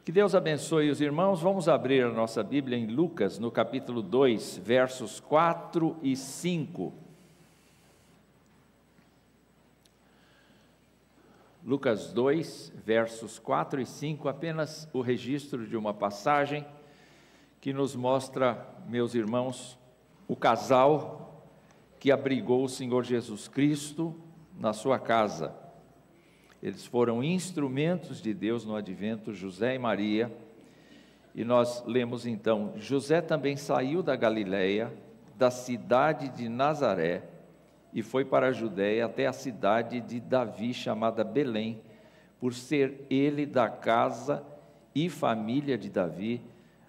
Que Deus abençoe os irmãos. Vamos abrir a nossa Bíblia em Lucas, no capítulo 2, versos 4 e 5. Lucas 2, versos 4 e 5, apenas o registro de uma passagem que nos mostra, meus irmãos, o casal que abrigou o Senhor Jesus Cristo na sua casa. Eles foram instrumentos de Deus no advento, José e Maria, e nós lemos então: José também saiu da Galileia, da cidade de Nazaré, e foi para a Judéia até a cidade de Davi, chamada Belém, por ser ele da casa e família de Davi,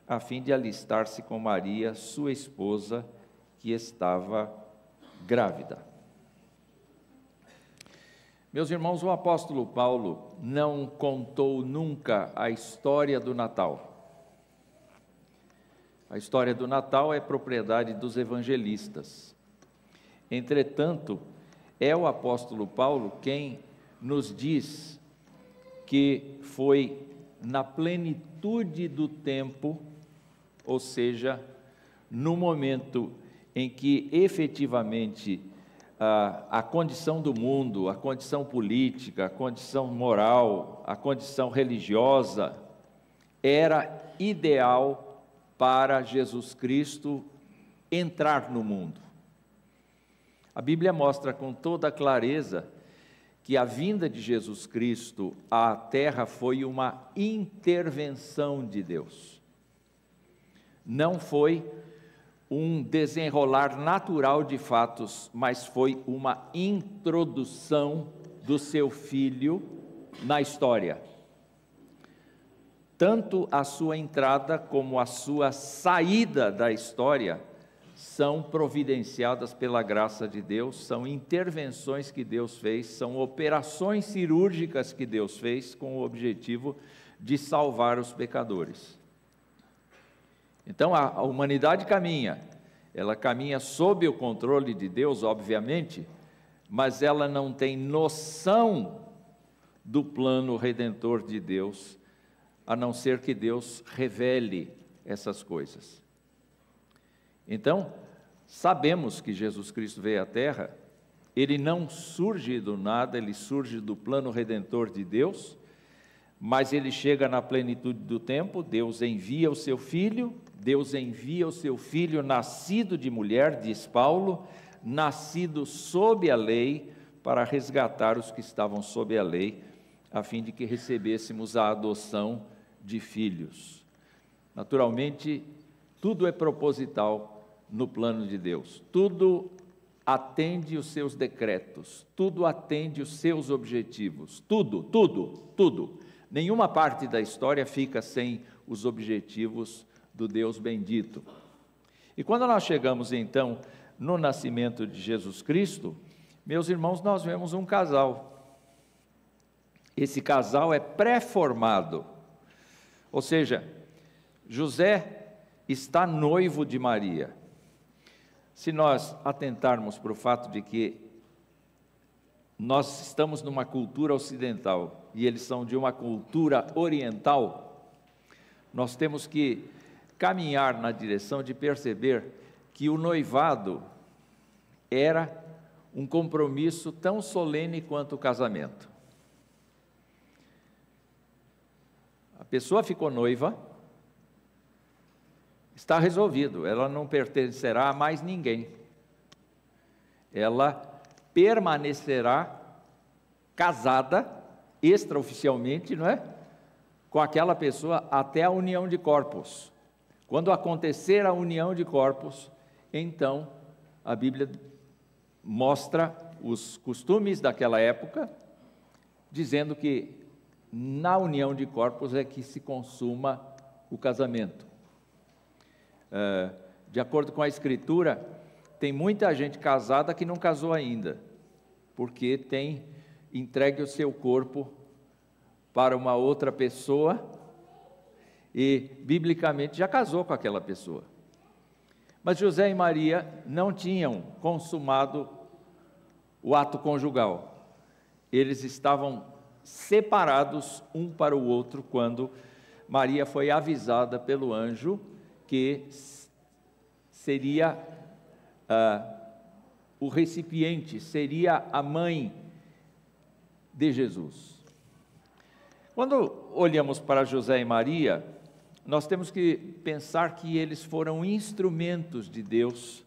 a fim de alistar-se com Maria, sua esposa, que estava grávida. Meus irmãos, o apóstolo Paulo não contou nunca a história do Natal. A história do Natal é propriedade dos evangelistas. Entretanto, é o apóstolo Paulo quem nos diz que foi na plenitude do tempo, ou seja, no momento em que efetivamente a condição do mundo, a condição política, a condição moral, a condição religiosa era ideal para Jesus Cristo entrar no mundo. A Bíblia mostra com toda clareza que a vinda de Jesus Cristo à terra foi uma intervenção de Deus. Não foi um desenrolar natural de fatos, mas foi uma introdução do seu Filho na história. Tanto a sua entrada como a sua saída da história são providenciadas pela graça de Deus, são intervenções que Deus fez, são operações cirúrgicas que Deus fez com o objetivo de salvar os pecadores. Então a humanidade caminha, ela caminha sob o controle de Deus, obviamente, mas ela não tem noção do plano redentor de Deus, a não ser que Deus revele essas coisas. Então, sabemos que Jesus Cristo veio à Terra, ele não surge do nada, ele surge do plano redentor de Deus, mas ele chega na plenitude do tempo. Deus envia o seu Filho, nascido de mulher, diz Paulo, nascido sob a lei, para resgatar os que estavam sob a lei, a fim de que recebêssemos a adoção de filhos. Naturalmente, tudo é proposital no plano de Deus, tudo atende os seus decretos, tudo atende os seus objetivos, tudo. Nenhuma parte da história fica sem os objetivos do Deus bendito. E quando nós chegamos então no nascimento de Jesus Cristo, meus irmãos, nós vemos um casal. Esse casal é pré-formado, ou seja, José está noivo de Maria. Se nós atentarmos para o fato de que nós estamos numa cultura ocidental e eles são de uma cultura oriental, nós temos que caminhar na direção de perceber que o noivado era um compromisso tão solene quanto o casamento. A pessoa ficou noiva, está resolvido, ela não pertencerá a mais ninguém, ela permanecerá casada, extraoficialmente, não é? Com aquela pessoa até a união de corpos. Quando acontecer a união de corpos, então a Bíblia mostra os costumes daquela época, dizendo que na união de corpos é que se consuma o casamento. De acordo com a Escritura, tem muita gente casada que não casou ainda, porque tem entregue o seu corpo para uma outra pessoa e, biblicamente, já casou com aquela pessoa. Mas José e Maria não tinham consumado o ato conjugal. Eles estavam separados um para o outro quando Maria foi avisada pelo anjo que seria o recipiente, seria a mãe de Jesus. Quando olhamos para José e Maria, nós temos que pensar que eles foram instrumentos de Deus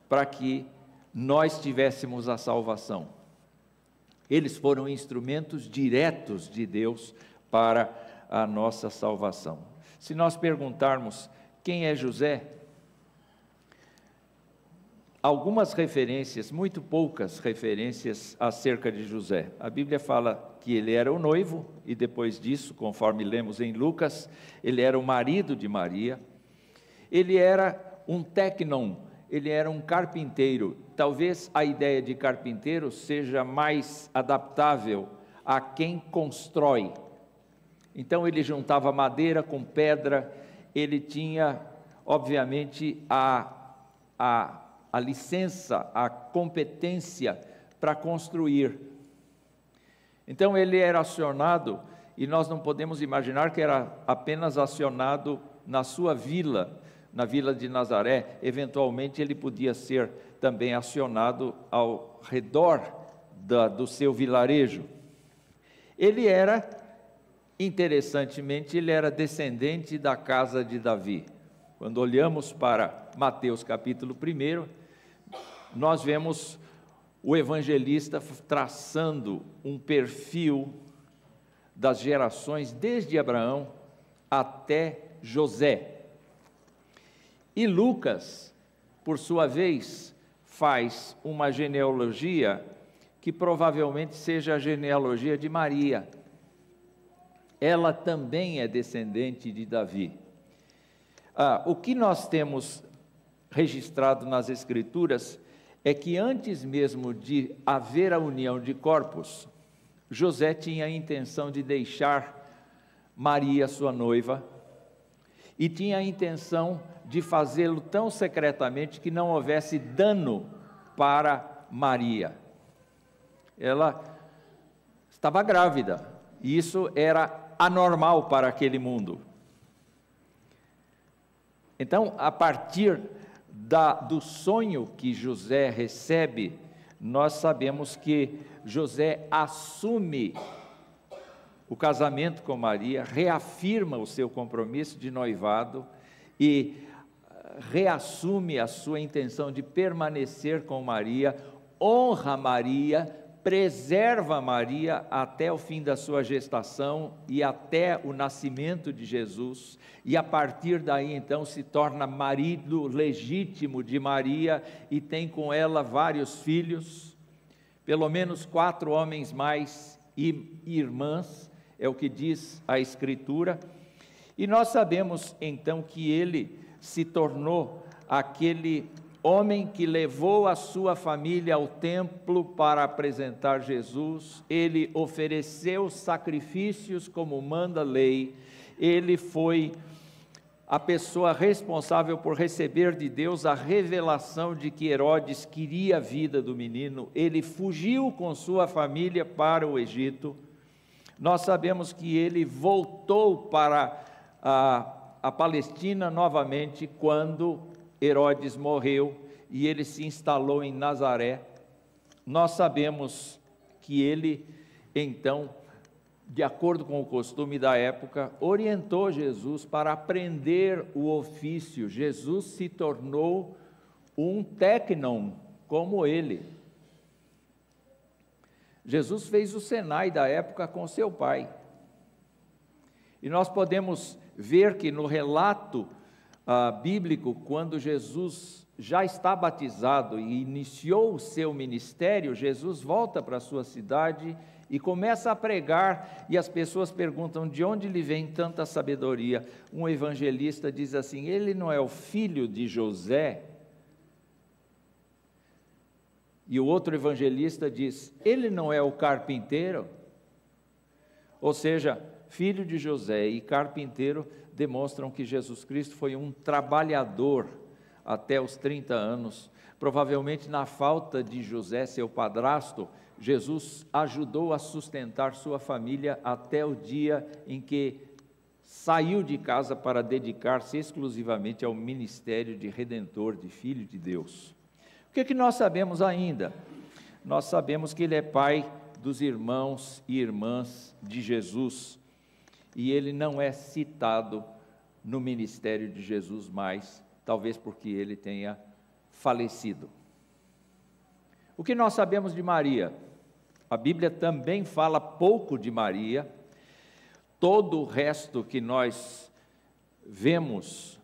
para que nós tivéssemos a salvação. Eles foram instrumentos diretos de Deus para a nossa salvação. Se nós perguntarmos quem é José, algumas referências, muito poucas referências acerca de José. A Bíblia fala que ele era o noivo, e depois disso, conforme lemos em Lucas, ele era o marido de Maria. Ele era um téknon, ele era um carpinteiro. Talvez a ideia de carpinteiro seja mais adaptável a quem constrói. Então ele juntava madeira com pedra, ele tinha, obviamente, a licença, a competência para construir. Então ele era acionado, e nós não podemos imaginar que era apenas acionado na sua vila, na vila de Nazaré. Eventualmente ele podia ser também acionado ao redor do seu vilarejo. Ele era, interessantemente, ele era descendente da casa de Davi. Quando olhamos para Mateus capítulo 1, nós vemos o evangelista traçando um perfil das gerações desde Abraão até José. E Lucas, por sua vez, faz uma genealogia que provavelmente seja a genealogia de Maria. Ela também é descendente de Davi. O que nós temos registrado nas Escrituras é que antes mesmo de haver a união de corpos, José tinha a intenção de deixar Maria, sua noiva, e tinha a intenção de fazê-lo tão secretamente que não houvesse dano para Maria. Ela estava grávida, e isso era anormal para aquele mundo. Então, a partir do sonho que José recebe, nós sabemos que José assume o casamento com Maria, reafirma o seu compromisso de noivado e reassume a sua intenção de permanecer com Maria, honra Maria, preserva Maria até o fim da sua gestação e até o nascimento de Jesus, e a partir daí então se torna marido legítimo de Maria e tem com ela vários filhos, pelo menos 4 homens mais e irmãs, é o que diz a Escritura. E nós sabemos então que ele se tornou aquele homem que levou a sua família ao templo para apresentar Jesus. Ele ofereceu sacrifícios como manda a lei, ele foi a pessoa responsável por receber de Deus a revelação de que Herodes queria a vida do menino. Ele fugiu com sua família para o Egito. Nós sabemos que ele voltou para a Palestina novamente quando Herodes morreu e ele se instalou em Nazaré. Nós sabemos que ele, então, de acordo com o costume da época, orientou Jesus para aprender o ofício. Jesus se tornou um téknon como ele. Jesus fez o Senai da época com seu pai. E nós podemos ver que no relato bíblico, quando Jesus já está batizado e iniciou o seu ministério, Jesus volta para a sua cidade e começa a pregar, e as pessoas perguntam de onde lhe vem tanta sabedoria. Um evangelista diz assim: ele não é o filho de José? E o outro evangelista diz: ele não é o carpinteiro? Ou seja, filho de José e carpinteiro demonstram que Jesus Cristo foi um trabalhador até os 30 anos. Provavelmente na falta de José, seu padrasto, Jesus ajudou a sustentar sua família até o dia em que saiu de casa para dedicar-se exclusivamente ao ministério de redentor, de Filho de Deus. O que nós sabemos ainda? Nós sabemos que ele é pai dos irmãos e irmãs de Jesus, e ele não é citado no ministério de Jesus mais, talvez porque ele tenha falecido. O que nós sabemos de Maria? A Bíblia também fala pouco de Maria. Todo o resto que nós vemos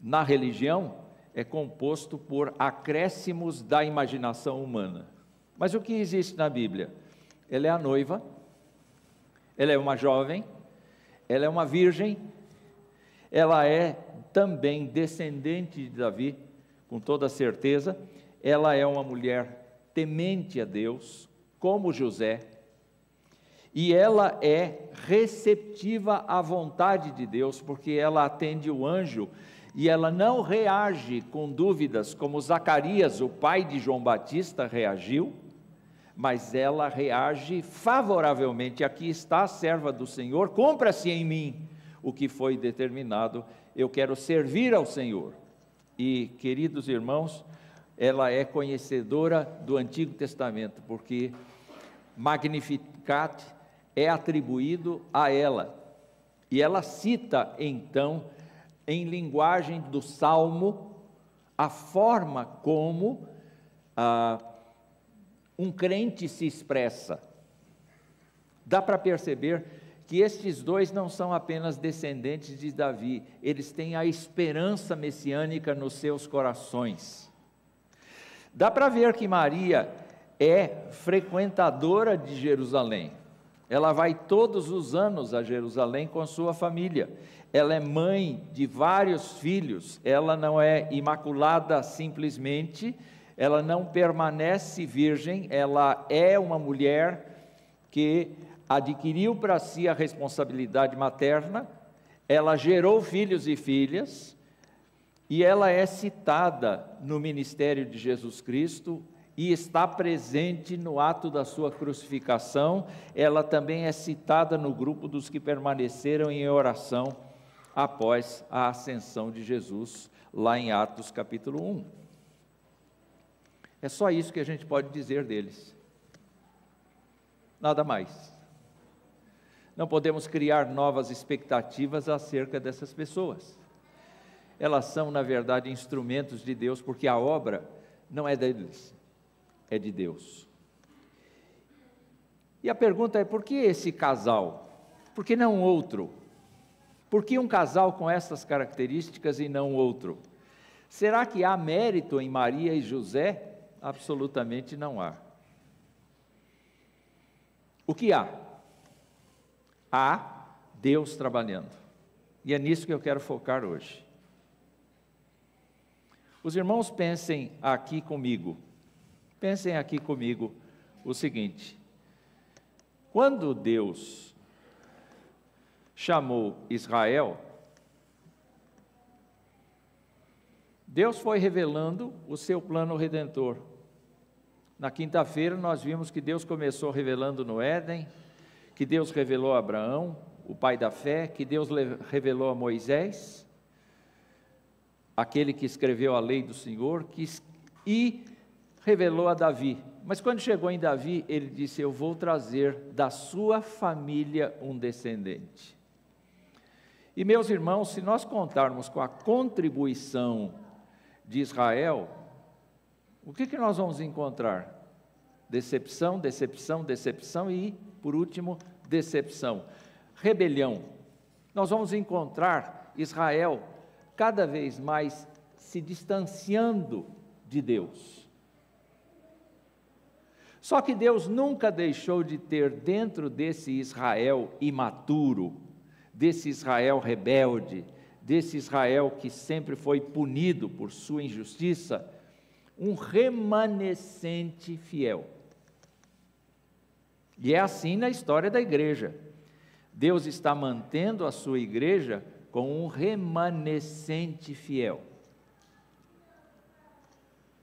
na religião é composto por acréscimos da imaginação humana. Mas o que existe na Bíblia? Ela é a noiva, ela é uma jovem, ela é uma virgem, ela é também descendente de Davi, com toda certeza, ela é uma mulher temente a Deus, como José, e ela é receptiva à vontade de Deus, porque ela atende o anjo, e ela não reage com dúvidas, como Zacarias, o pai de João Batista, reagiu, mas ela reage favoravelmente. Aqui está a serva do Senhor, cumpra-se em mim o que foi determinado, eu quero servir ao Senhor. E, queridos irmãos, ela é conhecedora do Antigo Testamento, porque Magnificat é atribuído a ela, e ela cita então, em linguagem do Salmo, a forma como um crente se expressa. Dá para perceber que estes dois não são apenas descendentes de Davi, eles têm a esperança messiânica nos seus corações. Dá para ver que Maria é frequentadora de Jerusalém. Ela vai todos os anos a Jerusalém com a sua família. Ela é mãe de vários filhos. Ela não é imaculada simplesmente, ela não permanece virgem, ela é uma mulher que adquiriu para si a responsabilidade materna, ela gerou filhos e filhas, e ela é citada no ministério de Jesus Cristo e está presente no ato da sua crucificação. Ela também é citada no grupo dos que permaneceram em oração após a ascensão de Jesus, lá em Atos capítulo 1. É só isso que a gente pode dizer deles, nada mais. Não podemos criar novas expectativas acerca dessas pessoas. Elas são, na verdade, instrumentos de Deus, porque a obra não é deles, é de Deus. E a pergunta é: por que esse casal? Por que não outro? Por que um casal com essas características e não outro? Será que há mérito em Maria e José? Absolutamente não há. O que há? Há Deus trabalhando. E é nisso que eu quero focar hoje. Os irmãos pensem aqui comigo o seguinte: quando Deus chamou Israel, Deus foi revelando o seu plano redentor. Na quinta-feira nós vimos que Deus começou revelando no Éden, que Deus revelou a Abraão, o pai da fé, que Deus revelou a Moisés, aquele que escreveu a lei do Senhor, e revelou a Davi. Mas quando chegou em Davi, ele disse: eu vou trazer da sua família um descendente. E meus irmãos, se nós contarmos com a contribuição de Israel, o que nós vamos encontrar? Decepção, decepção, decepção e, por último, decepção. Rebelião. Nós vamos encontrar Israel cada vez mais se distanciando de Deus. Só que Deus nunca deixou de ter dentro desse Israel imaturo, desse Israel rebelde, desse Israel que sempre foi punido por sua injustiça, um remanescente fiel. E é assim na história da igreja. Deus está mantendo a sua igreja com um remanescente fiel.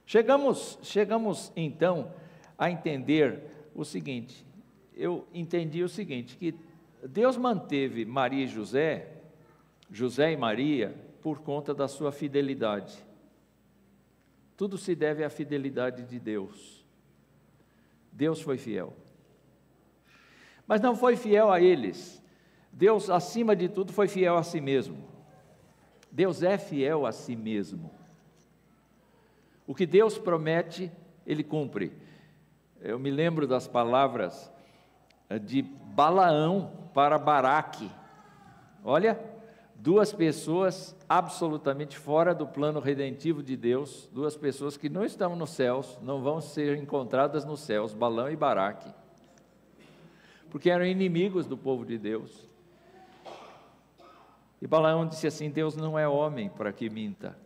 Chegamos então a entender o seguinte, eu entendi o seguinte, que Deus manteve Maria e José José e Maria por conta da sua fidelidade. Tudo se deve à fidelidade de Deus. Deus foi fiel. Mas não foi fiel a eles. Deus, acima de tudo, foi fiel a si mesmo. Deus é fiel a si mesmo. O que Deus promete, Ele cumpre. Eu me lembro das palavras de Balaão para Baraque. Olha, duas pessoas absolutamente fora do plano redentivo de Deus, duas pessoas que não estão nos céus, não vão ser encontradas nos céus, Balaão e Baraque, porque eram inimigos do povo de Deus. E Balaão disse assim: Deus não é homem para que minta,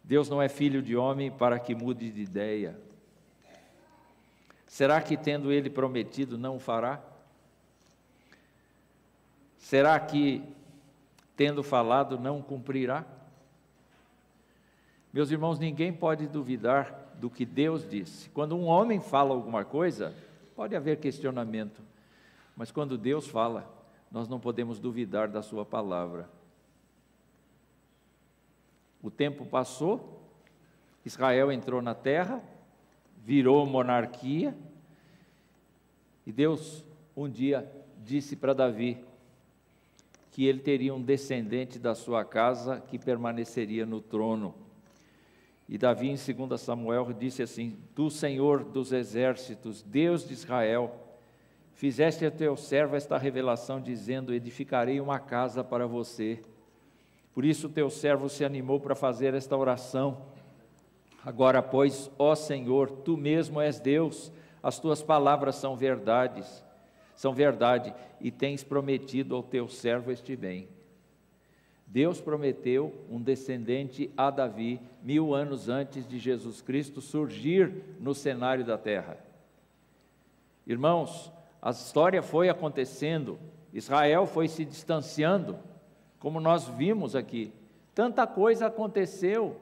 Deus não é filho de homem para que mude de ideia. Será que, tendo Ele prometido, não o fará? Será que, tendo falado, não cumprirá? Meus irmãos, ninguém pode duvidar do que Deus disse. Quando um homem fala alguma coisa, pode haver questionamento, mas quando Deus fala, nós não podemos duvidar da sua palavra. O tempo passou, Israel entrou na terra, virou monarquia, e Deus um dia disse para Davi que ele teria um descendente da sua casa que permaneceria no trono. E Davi, em 2 Samuel, disse assim: Tu, Senhor dos exércitos, Deus de Israel, fizeste a teu servo esta revelação, dizendo: edificarei uma casa para você. Por isso teu servo se animou para fazer esta oração. Agora, pois, ó Senhor, tu mesmo és Deus, as tuas palavras são verdade, e tens prometido ao teu servo este bem. Deus prometeu um descendente a Davi 1000 anos antes de Jesus Cristo surgir no cenário da terra. Irmãos, a história foi acontecendo, Israel foi se distanciando, como nós vimos aqui, tanta coisa aconteceu.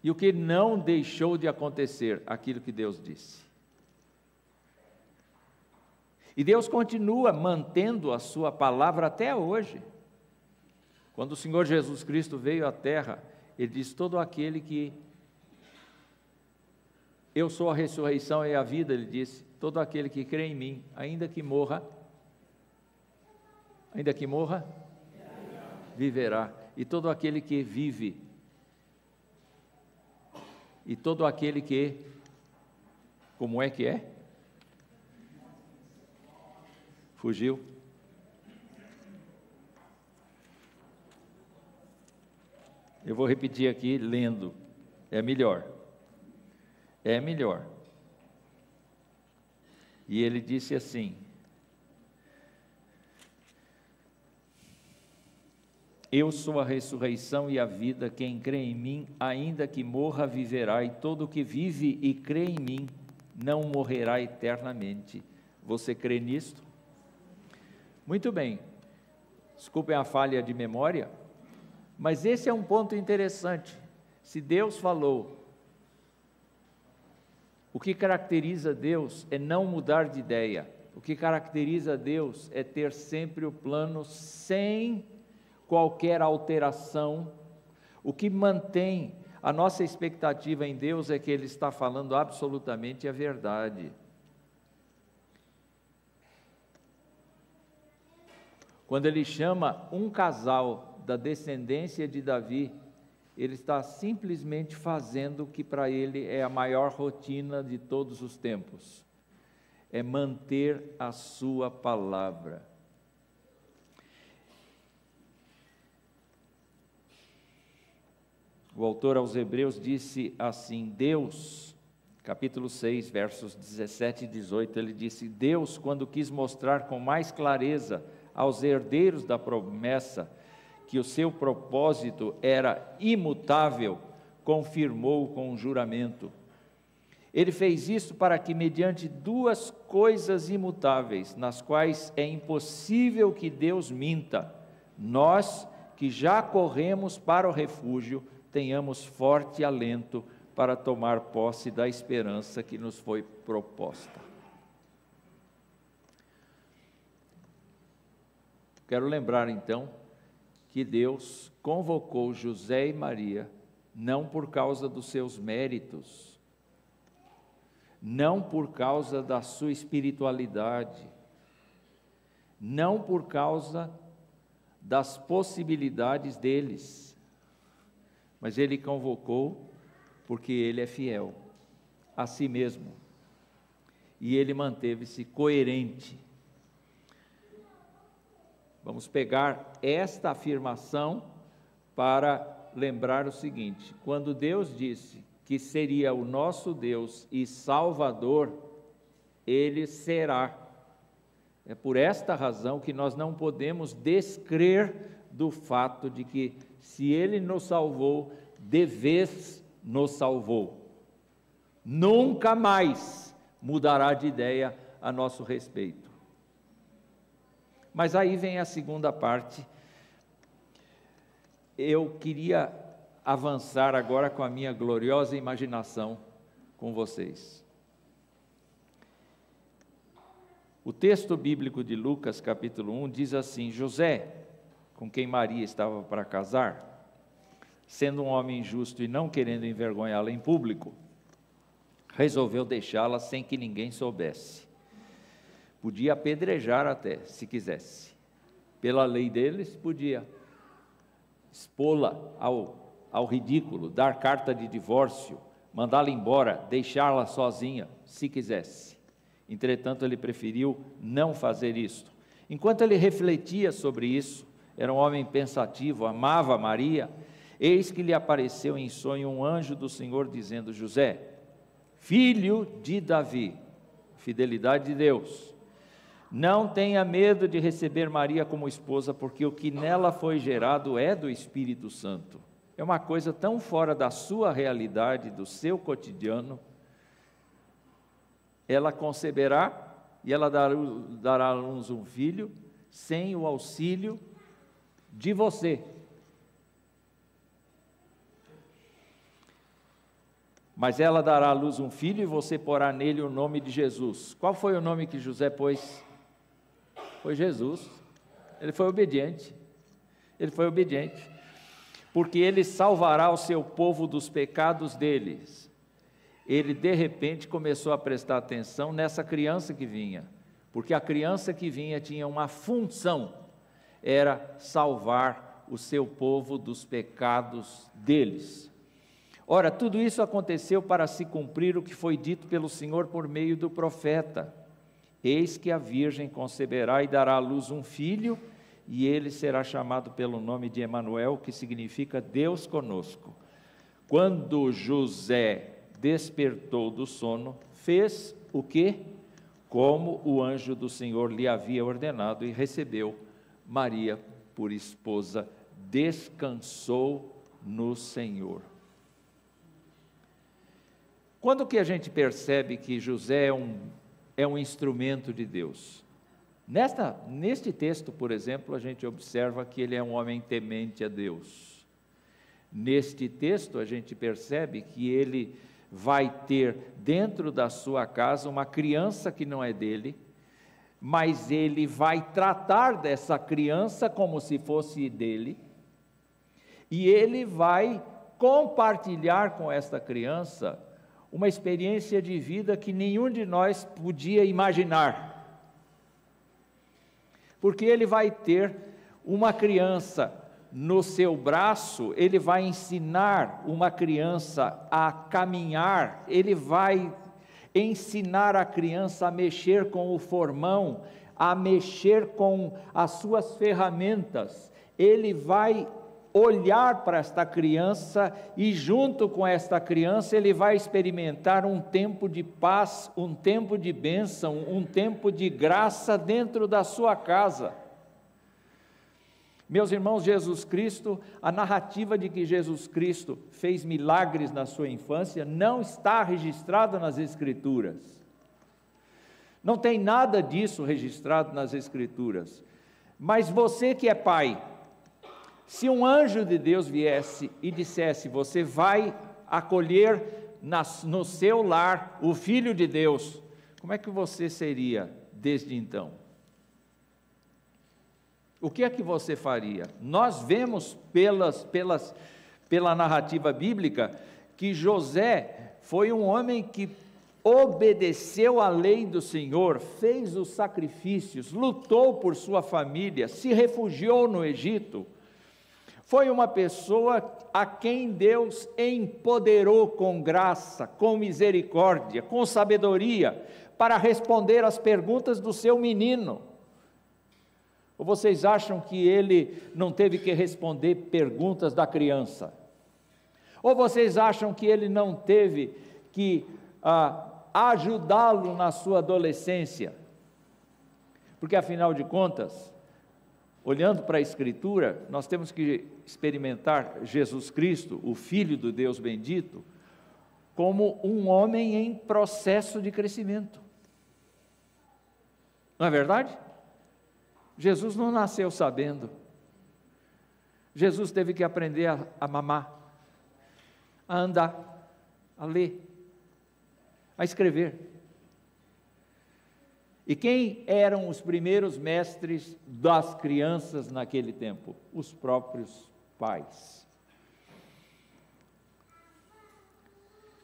E o que não deixou de acontecer? Aquilo que Deus disse. E Deus continua mantendo a sua palavra até hoje. Quando o Senhor Jesus Cristo veio à terra, Ele disse: todo aquele que... Eu sou a ressurreição e a vida, Ele disse, todo aquele que crê em mim, ainda que morra, viverá. E todo aquele que vive, e todo aquele que, como é que é? Fugiu. Eu vou repetir aqui lendo, é melhor. É melhor. E ele disse assim: Eu sou a ressurreição e a vida, quem crê em mim, ainda que morra, viverá, e todo que vive e crê em mim, não morrerá eternamente. Você crê nisto? Muito bem, desculpem a falha de memória, mas esse é um ponto interessante. Se Deus falou, o que caracteriza Deus é não mudar de ideia. O que caracteriza Deus é ter sempre o plano sem qualquer alteração. O que mantém a nossa expectativa em Deus é que Ele está falando absolutamente a verdade. Quando Ele chama um casal da descendência de Davi, Ele está simplesmente fazendo o que para Ele é a maior rotina de todos os tempos, é manter a sua palavra. O autor aos Hebreus disse assim: Deus, capítulo 6, versos 17 e 18, ele disse: Deus, quando quis mostrar com mais clareza aos herdeiros da promessa que o seu propósito era imutável, confirmou com um juramento. Ele fez isso para que, mediante duas coisas imutáveis, nas quais é impossível que Deus minta, nós, que já corremos para o refúgio, tenhamos forte alento para tomar posse da esperança que nos foi proposta. Quero lembrar então que Deus convocou José e Maria não por causa dos seus méritos, não por causa da sua espiritualidade, não por causa das possibilidades deles, mas Ele convocou porque Ele é fiel a si mesmo, e Ele manteve-se coerente. Vamos pegar esta afirmação para lembrar o seguinte: quando Deus disse que seria o nosso Deus e Salvador, Ele será. É por esta razão que nós não podemos descrer do fato de que, se Ele nos salvou, de vez nos salvou. Nunca mais mudará de ideia a nosso respeito. Mas aí vem a segunda parte. Eu queria avançar agora com a minha gloriosa imaginação com vocês. O texto bíblico de Lucas, capítulo 1, diz assim: José, com quem Maria estava para casar, sendo um homem justo e não querendo envergonhá-la em público, resolveu deixá-la sem que ninguém soubesse. Podia apedrejar até, se quisesse. Pela lei deles, podia expô-la ao ridículo, dar carta de divórcio, mandá-la embora, deixá-la sozinha, se quisesse. Entretanto, ele preferiu não fazer isto. Enquanto ele refletia sobre isso, era um homem pensativo, amava Maria, eis que lhe apareceu em sonho um anjo do Senhor, dizendo: José, filho de Davi, fidelidade de Deus, não tenha medo de receber Maria como esposa, porque o que nela foi gerado é do Espírito Santo. É uma coisa tão fora da sua realidade, do seu cotidiano. Ela conceberá e ela dará à luz um filho, sem o auxílio de você. Mas ela dará à luz um filho e você porá nele o nome de Jesus. Qual foi o nome que José pôs? Foi Jesus. Ele foi obediente. Ele foi obediente. Porque ele salvará o seu povo dos pecados deles. Ele de repente começou a prestar atenção nessa criança que vinha, porque a criança que vinha tinha uma função, era salvar o seu povo dos pecados deles. Ora, tudo isso aconteceu para se cumprir o que foi dito pelo Senhor por meio do profeta: eis que a virgem conceberá e dará à luz um filho, e ele será chamado pelo nome de Emanuel, que significa Deus conosco. Quando José despertou do sono, fez o que? Como o anjo do Senhor lhe havia ordenado, e recebeu Maria por esposa, descansou no Senhor. Quando que a gente percebe que José é um instrumento de Deus? Neste texto, por exemplo, a gente observa que ele é um homem temente a Deus. Neste texto, a gente percebe que ele vai ter dentro da sua casa uma criança que não é dele, mas ele vai tratar dessa criança como se fosse dele, e ele vai compartilhar com esta criança uma experiência de vida que nenhum de nós podia imaginar, porque ele vai ter uma criança no seu braço, ele vai ensinar uma criança a caminhar, ele vai ensinar a criança a mexer com o formão, a mexer com as suas ferramentas. Ele vai olhar para esta criança e junto com esta criança ele vai experimentar um tempo de paz, um tempo de bênção, um tempo de graça dentro da sua casa. Meus irmãos, Jesus Cristo, a narrativa de que Jesus Cristo fez milagres na sua infância não está registrada nas Escrituras. Não tem nada disso registrado nas Escrituras. Mas você que é pai, se um anjo de Deus viesse e dissesse: você vai acolher no seu lar o Filho de Deus, como é que você seria desde então? o que é que você faria? Nós vemos pela narrativa bíblica que José foi um homem que obedeceu à lei do Senhor, fez os sacrifícios, lutou por sua família, se refugiou no Egito. Foi uma pessoa a quem Deus empoderou com graça, com misericórdia, com sabedoria, para responder às perguntas do seu menino. Ou vocês acham que ele não teve que responder perguntas da criança? Ou vocês acham que ele não teve que ajudá-lo na sua adolescência? Porque afinal de contas, olhando para a Escritura, nós temos que experimentar Jesus Cristo, o Filho do Deus bendito, como um homem em processo de crescimento. Não é verdade? Jesus não nasceu sabendo. Jesus teve que aprender a mamar, a andar, a ler, a escrever. E quem eram os primeiros mestres das crianças naquele tempo? Os próprios pais.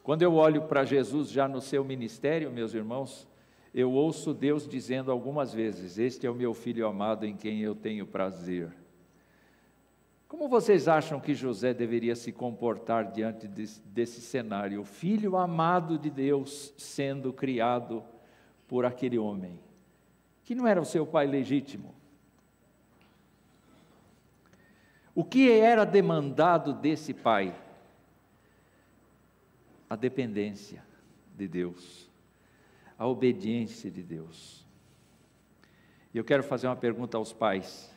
Quando eu olho para Jesus já no seu ministério, meus irmãos, eu ouço Deus dizendo algumas vezes: este é o meu filho amado em quem eu tenho prazer. Como vocês acham que José deveria se comportar diante desse cenário? O filho amado de Deus sendo criado por aquele homem, que não era o seu pai legítimo. O que era demandado desse pai? A dependência de Deus, a obediência de Deus. E eu quero fazer uma pergunta aos pais: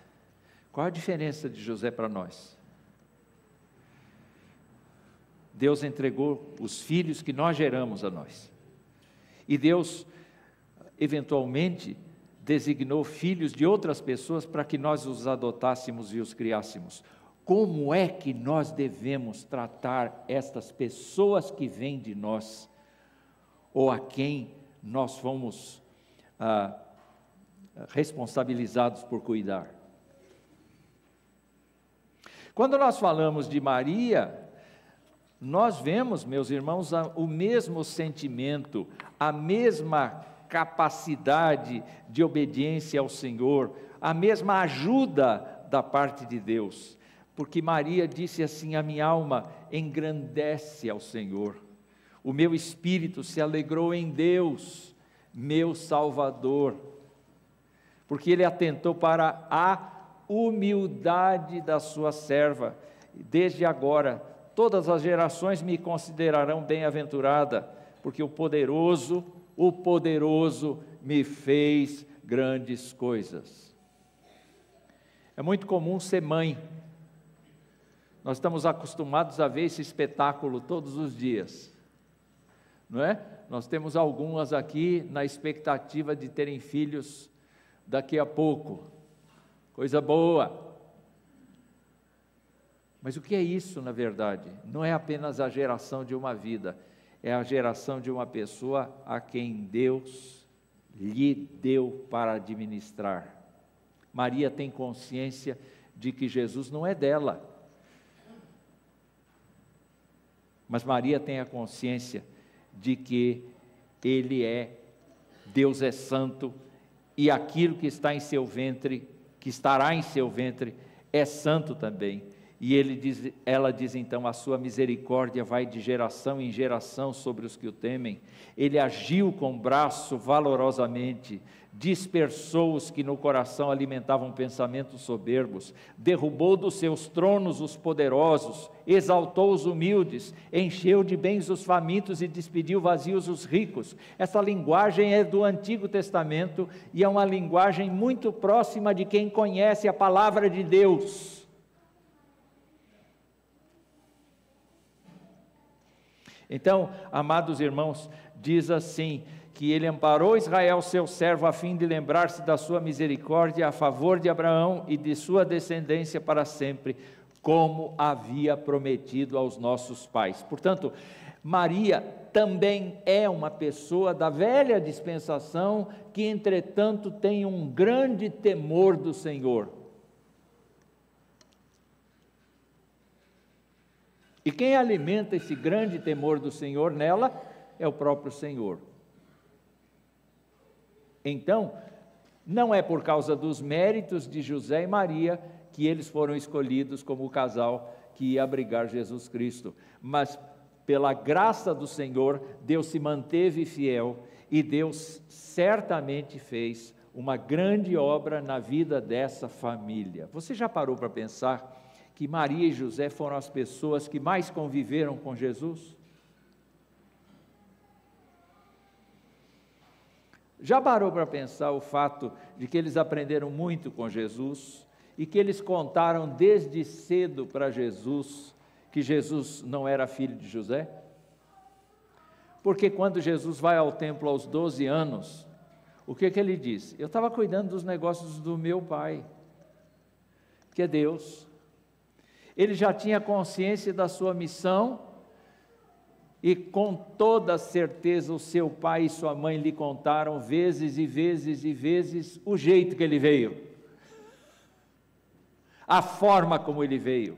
qual a diferença de José para nós? Deus entregou os filhos que nós geramos a nós, e Deus eventualmente designou filhos de outras pessoas para que nós os adotássemos e os criássemos. Como é que nós devemos tratar estas pessoas que vêm de nós, ou a quem nós fomos responsabilizados por cuidar? Quando nós falamos de Maria, nós vemos, meus irmãos, o mesmo sentimento, a mesma capacidade de obediência ao Senhor, a mesma ajuda da parte de Deus, porque Maria disse assim: a minha alma engrandece ao Senhor, o meu espírito se alegrou em Deus, meu Salvador, porque Ele atentou para a humildade da sua serva. Desde agora todas as gerações me considerarão bem-aventurada, porque o poderoso me fez grandes coisas. É muito comum ser mãe. Nós estamos acostumados a ver esse espetáculo todos os dias, não é? Nós temos algumas aqui na expectativa de terem filhos daqui a pouco. Coisa boa. Mas o que é isso, na verdade? Não é apenas a geração de uma vida, é a geração de uma pessoa a quem Deus lhe deu para administrar. Maria tem consciência de que Jesus não é dela, mas Maria tem a consciência de que Deus é santo, e aquilo que está em seu ventre, que estará em seu ventre, é santo também. E ela diz então: a sua misericórdia vai de geração em geração sobre os que o temem. Ele agiu com braço valorosamente, dispersou os que no coração alimentavam pensamentos soberbos, derrubou dos seus tronos os poderosos, exaltou os humildes, encheu de bens os famintos e despediu vazios os ricos. Essa linguagem é do Antigo Testamento e é uma linguagem muito próxima de quem conhece a palavra de Deus. Então, amados irmãos, diz assim, que Ele amparou Israel, seu servo, a fim de lembrar-se da sua misericórdia a favor de Abraão e de sua descendência para sempre, como havia prometido aos nossos pais. Portanto, Maria também é uma pessoa da velha dispensação, que entretanto tem um grande temor do Senhor. E quem alimenta esse grande temor do Senhor nela é o próprio Senhor. Então, não é por causa dos méritos de José e Maria que eles foram escolhidos como o casal que ia abrigar Jesus Cristo, mas pela graça do Senhor, Deus se manteve fiel e Deus certamente fez uma grande obra na vida dessa família. Você já parou para pensar que Maria e José foram as pessoas que mais conviveram com Jesus? Já parou para pensar o fato de que eles aprenderam muito com Jesus e que eles contaram desde cedo para Jesus que Jesus não era filho de José? Porque quando Jesus vai ao templo aos 12 anos, o que ele diz? Eu estava cuidando dos negócios do meu pai, que é Deus. Ele já tinha consciência da sua missão e com toda certeza o seu pai e sua mãe lhe contaram vezes e vezes e vezes o jeito que ele veio, a forma como ele veio.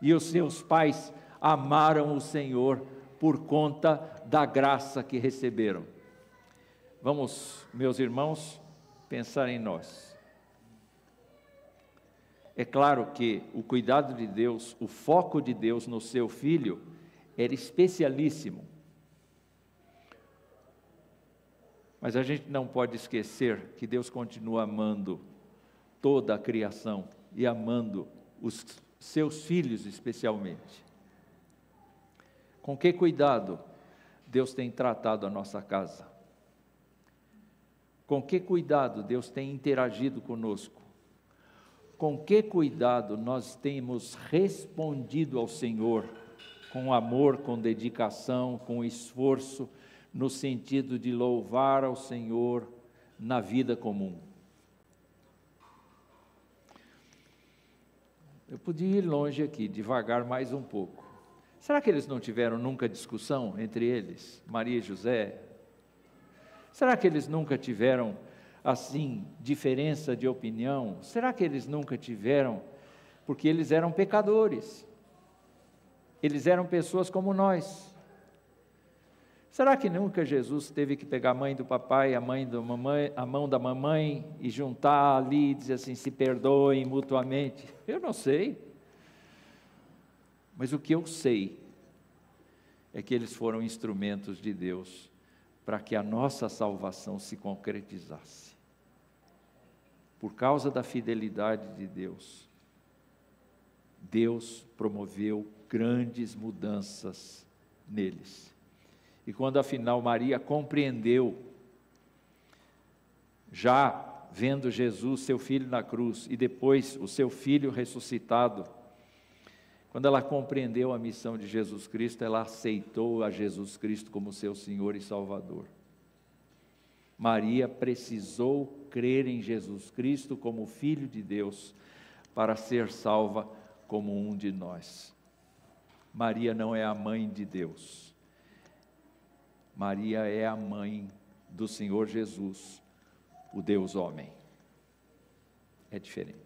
E os seus pais amaram o Senhor por conta da graça que receberam. Vamos, meus irmãos, pensar em nós. É claro que o cuidado de Deus, o foco de Deus no seu filho, era especialíssimo. Mas a gente não pode esquecer que Deus continua amando toda a criação e amando os seus filhos especialmente. Com que cuidado Deus tem tratado a nossa casa? Com que cuidado Deus tem interagido conosco? Com que cuidado nós temos respondido ao Senhor, com amor, com dedicação, com esforço, no sentido de louvar ao Senhor na vida comum. Eu podia ir longe aqui, devagar mais um pouco. Será que eles não tiveram nunca discussão entre eles, Maria e José? Será que eles nunca tiveram, assim, diferença de opinião? Será que eles nunca tiveram? Porque eles eram pecadores. Eles eram pessoas como nós. Será que nunca Jesus teve que pegar a mãe do papai, a mão da mamãe e juntar ali e dizer assim, se perdoem mutuamente? Eu não sei. Mas o que eu sei é que eles foram instrumentos de Deus para que a nossa salvação se concretizasse. Por causa da fidelidade de Deus, Deus promoveu grandes mudanças neles. E quando afinal Maria compreendeu, já vendo Jesus, seu filho na cruz, e depois o seu filho ressuscitado, quando ela compreendeu a missão de Jesus Cristo, ela aceitou a Jesus Cristo como seu Senhor e Salvador. Maria precisou crer em Jesus Cristo como Filho de Deus, para ser salva como um de nós. Maria não é a mãe de Deus. Maria é a mãe do Senhor Jesus, o Deus homem. É diferente.